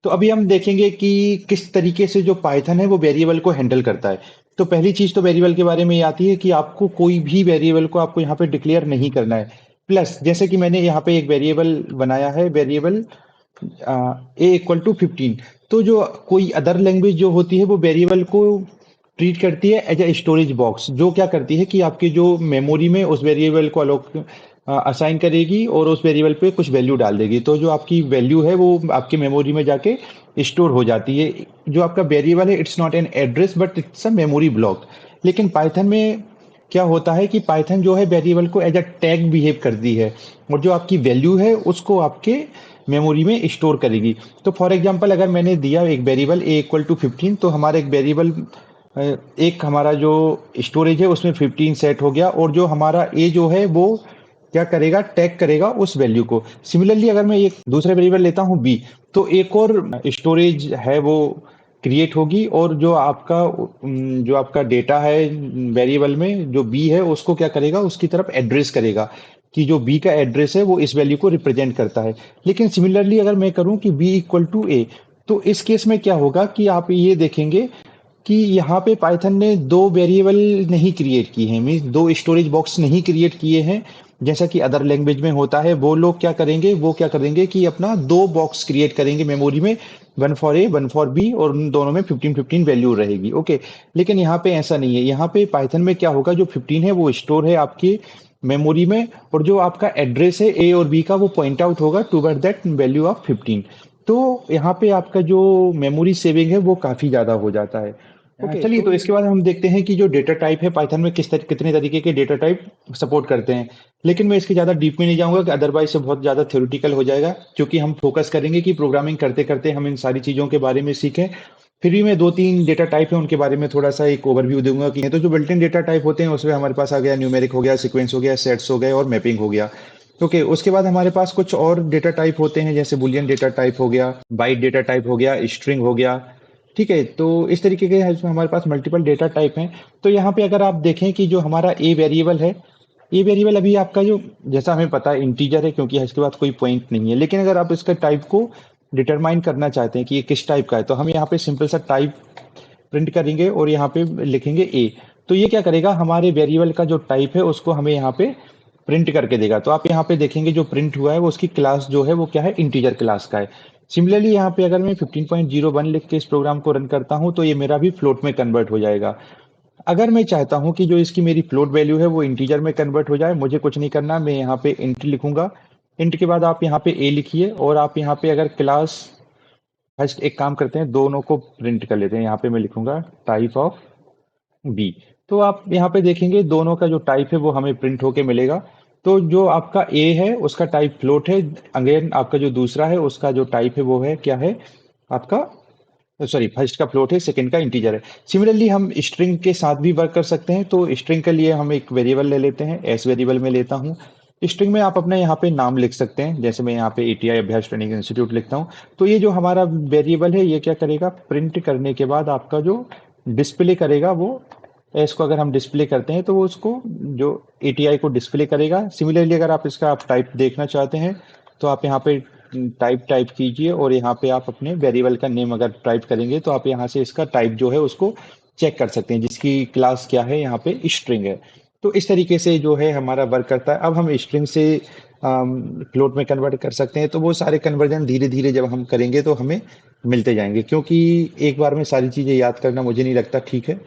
तो अभी हम देखेंगे कि किस तरीके से जो पाइथन है वो वेरिएबल को हैंडल करता है। तो पहली चीज तो वेरिएबल के बारे में ये आती है कि आपको कोई भी वेरिएबल को आपको यहाँ पे डिक्लेयर नहीं करना है। प्लस जैसे कि मैंने यहाँ पे एक वेरिएबल बनाया है, वेरिएबल ए इक्वल टू 15। तो जो कोई अदर लैंग्वेज जो होती है वो वेरिएबल को ट्रीट करती है एज ए स्टोरेज बॉक्स, जो क्या करती है कि आपकी जो मेमोरी में उस वेरिएबल को अलोक असाइन करेगी और उस वेरिएबल पे कुछ वैल्यू डाल देगी। तो जो आपकी वैल्यू है वो आपकी मेमोरी में जाके स्टोर हो जाती है। जो आपका वेरिएबल है it's not an address but it's a memory block. लेकिन पाइथन में क्या होता है कि पाइथन जो है वेरिएबल को एज अ टैग बिहेव करती है, और जो आपकी वैल्यू है उसको आपके मेमोरी में स्टोर करेगी। तो फॉर एग्जांपल अगर मैंने दिया एक वेरिएबल ए इक्वल टू 15, तो हमारा एक वेरिएबल एक हमारा जो स्टोरेज है उसमें 15 सेट हो गया, और जो हमारा ए जो है वो क्या करेगा, टैग करेगा उस वैल्यू को। सिमिलरली अगर मैं एक दूसरा वेरिएबल लेता हूँ बी, तो एक और स्टोरेज है वो क्रिएट होगी, और जो आपका डेटा है वेरिएबल में जो बी है उसको क्या करेगा, उसकी तरफ एड्रेस करेगा कि जो बी का एड्रेस है वो इस वैल्यू को रिप्रेजेंट करता है। लेकिन सिमिलरली अगर मैं करूं कि बी इक्वल टू ए, तो इस केस में क्या होगा कि आप ये देखेंगे कि यहाँ पे पाइथन ने दो वेरिएबल नहीं क्रिएट किए हैं, मीन्स दो स्टोरेज बॉक्स नहीं क्रिएट किए हैं जैसा कि अदर लैंग्वेज में होता है। वो लोग क्या करेंगे, वो क्या करेंगे कि अपना दो बॉक्स क्रिएट करेंगे मेमोरी में, one for A one for B, और उन दोनों में 15-15 वैल्यू रहेगी। ओके, लेकिन यहाँ पे ऐसा नहीं है। यहाँ पे पाइथन में क्या होगा, जो 15 है वो स्टोर है आपकी मेमोरी में, और जो आपका एड्रेस है ए और बी का वो पॉइंट आउट होगा टूवर्ड दैट वैल्यू ऑफ 15। तो यहाँ पे आपका जो मेमोरी सेविंग है वो काफी ज्यादा हो जाता है। ओके चलिए, तो तो इसके बाद हम देखते हैं कि जो डेटा टाइप है पाइथन में कितने तरीके के डेटा टाइप सपोर्ट करते हैं। लेकिन मैं इसके ज़्यादा डीप में नहीं जाऊंगा कि अदरवाइज से बहुत ज़्यादा थ्योरेटिकल हो जाएगा, क्योंकि हम फोकस करेंगे कि प्रोग्रामिंग करते करते हम इन सारी चीज़ों के बारे में सीखें। फिर भी मैं दो तीन डेटा टाइप है उनके बारे में थोड़ा सा एक ओवरव्यू दूंगा कि तो जो बिल्ट इन डेटा टाइप होते हैं उसमें हमारे पास आ गया न्यूमेरिक हो गया, सीक्वेंस हो गया, सेट्स हो गए और मैपिंग हो गया। ओके, उसके बाद हमारे पास कुछ और डेटा टाइप होते हैं, जैसे बुलियन डेटा टाइप हो गया, बाइट डेटा टाइप हो गया, स्ट्रिंग हो गया। ठीक है, तो इस तरीके के हमारे पास मल्टीपल डेटा टाइप हैं। तो यहाँ पे अगर आप देखें कि जो हमारा ए वेरिएबल है, ये वेरिएबल अभी आपका जो, जैसा हमें पता है, इंटीजर है, क्योंकि इसके बाद कोई पॉइंट नहीं है। लेकिन अगर आप इसका टाइप को डिटरमाइन करना चाहते हैं कि ये किस टाइप का है, तो हम यहाँ पे सिंपल सा टाइप प्रिंट करेंगे और यहाँ पे लिखेंगे ए। तो ये क्या करेगा, हमारे वेरिएबल का जो टाइप है उसको हमें यहाँ पे प्रिंट करके देगा। तो आप यहाँ पे देखेंगे जो प्रिंट हुआ है वो उसकी क्लास जो है वो क्या है, इंटीजर क्लास का है। सिमिलरली यहाँ पे अगर मैं 15.01 लिख के इस प्रोग्राम को रन करता हूँ तो ये मेरा भी फ्लोट में कन्वर्ट हो जाएगा। अगर मैं चाहता हूँ कि जो इसकी मेरी फ्लोट वैल्यू है वो इंटीजर में कन्वर्ट हो जाए, मुझे कुछ नहीं करना, मैं यहाँ पे इंट लिखूंगा। इंट के बाद आप यहाँ पे ए लिखिए, और आप यहाँ पे अगर क्लास, फर्स्ट एक काम करते हैं, दोनों को प्रिंट कर लेते हैं। यहाँ पे मैं लिखूंगा टाइप ऑफ बी। तो आप यहाँ पे देखेंगे दोनों का जो टाइप है वो हमें प्रिंट होके मिलेगा। तो जो आपका ए है उसका टाइप फ्लोट है, अगेन आपका जो दूसरा है उसका जो टाइप है वो है क्या है आपका, सॉरी, फर्स्ट का फ्लोट है, सेकंड का इंटीजर है। सिमिलरली हम स्ट्रिंग के साथ भी वर्क कर सकते हैं। तो स्ट्रिंग के लिए हम एक वेरिएबल ले लेते हैं, एस वेरिएबल में लेता हूँ। स्ट्रिंग में आप अपना यहाँ पे नाम लिख सकते हैं, जैसे मैं यहाँ पे एटीआई अभ्यास ट्रेनिंग इंस्टीट्यूट लिखता हूँ। तो ये जो हमारा वेरिएबल है ये क्या करेगा, प्रिंट करने के बाद आपका जो डिस्प्ले करेगा वो एस को अगर हम डिस्प्ले करते हैं तो वो उसको जो एटीआई को डिस्प्ले करेगा। सिमिलरली अगर आप इसका आप टाइप देखना चाहते हैं तो आप यहाँ पे टाइप टाइप कीजिए, और यहाँ पे आप अपने वेरिएबल का नेम अगर टाइप करेंगे तो आप यहाँ से इसका टाइप जो है उसको चेक कर सकते हैं, जिसकी क्लास क्या है, यहाँ पे स्ट्रिंग है। तो इस तरीके से जो है हमारा वर्क करता है। अब हम स्ट्रिंग से फ्लोट में कन्वर्ट कर सकते हैं। तो वो सारे कन्वर्जन धीरे धीरे जब हम करेंगे तो हमें मिलते जाएंगे, क्योंकि एक बार में सारी चीजें याद करना मुझे नहीं लगता ठीक है।